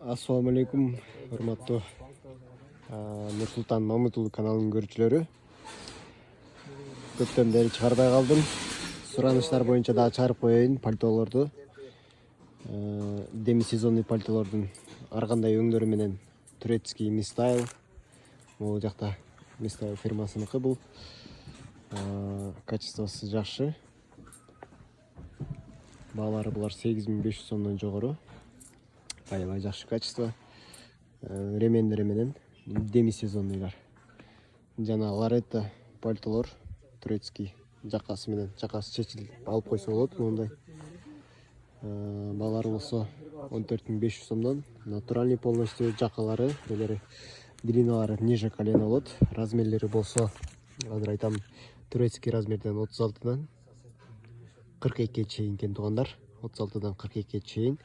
Assalamu alaikum, hurmatlı Nursultan Mamutulu kanalının görücüleri. Köpten beri çıkarmay kaldım. Сұраныштар boyunca daha çıkarıp koyayım paltolardı. Demi sezonlu paltolardan arqандай өңдөрү менен турецкий мистайл. Бул жакта мистайл фирмасыныкы бул. Качествосы жакшы. Баалары булар 8500 сомдон жогору. Аябай жакшы качество. Ремендери менен деми сезонныйлар. Жана Лоретто пальтолор турецкий жакасы менен жакасы чечилип алып койсо болот. Мондай баалары болсо 14500 сомдон. Натуральный полностью жакалары, белери длиналары ниже колено болот. Размерлери болсо азыр айтам турецкий размерден 36дан 42 чейин экен туугандар. 36дан 42 чейин.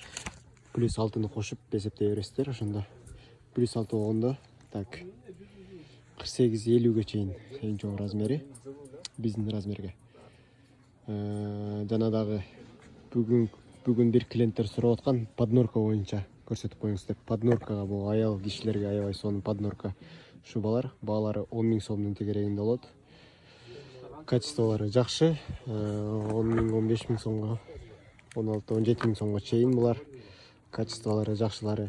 Плюс 6-ны кошуп эсептей бересиздер. Ошондо плюс 6 болгондо так 48-50ге чейин эң чоң размери биздин размерге. Жана дагы бүгүн бир клиенттер сурап аткан поднорка боюнча көрсөтүп коюңуз деп. Подноркага бул аял кишилерге аябай сонун поднорка шубалар. Баалары 10 000 сомдун тегерегинде болот. Качестволары жакшы. 10 000, 15 000 сомго, 16-17 000 сомго чейин булар. Качестволары жакшылары.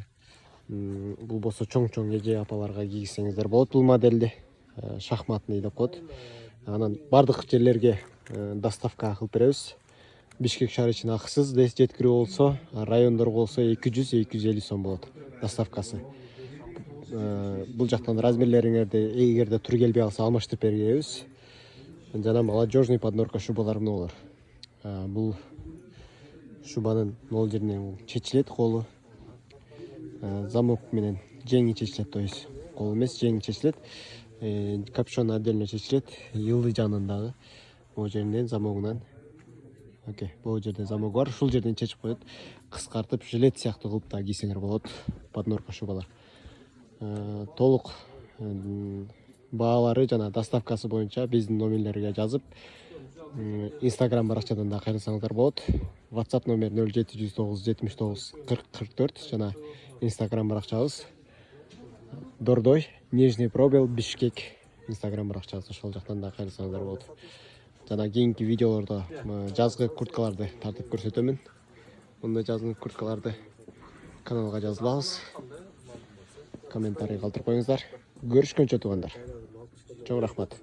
Бул болсо чоң-чоң эже апаларга кийгизсеңиздер болот бул модельди. Шахматный деп коет. Анан бардык жерлерге доставка кылып беребиз. Бишкек шаар ичине акысыз жеткирүү болсо, райондорго болсо 200-250 сом болот доставкасы. Бул жактан размерлериңерди эгерде тур келбей калса алмаштырып беребиз. Жана молодежный поднорка шубалар болор. Бул шубанын нол жеринен чечилет колу. Замок менен жеңи чечилет, то есть кол эмес, жеңи чечилет. Капюшон отдельно чечилет. Йылды жанындагы могу жеринен замогунан. Окей, бул жерде замок бар. Ушул жерден чечип коет. Кыскартып жилет сыяктуу кылып да кийсеңер болот. Поднорка шубалар. Толук баалары жана доставкасы боюнча биздин номерлерге жазып, Instagram баракчадан да кайрылсаңыздар болот. WhatsApp номер 0709 79 40 44 жана Instagram баракчабыз Дордой, Нижний пробел, Бишкек. Instagram баракчабыз, ошол жактан да кайрылсаңыздар болот. Жана кийинки видеолордо жазгы курткаларды тартып көрсөтөмүн. Мындай жазгы курткаларды каналга жазылабыз. Комментарий калтырып коюңуздар. Көрүшкөнчө туугандар. Чоң рахмат.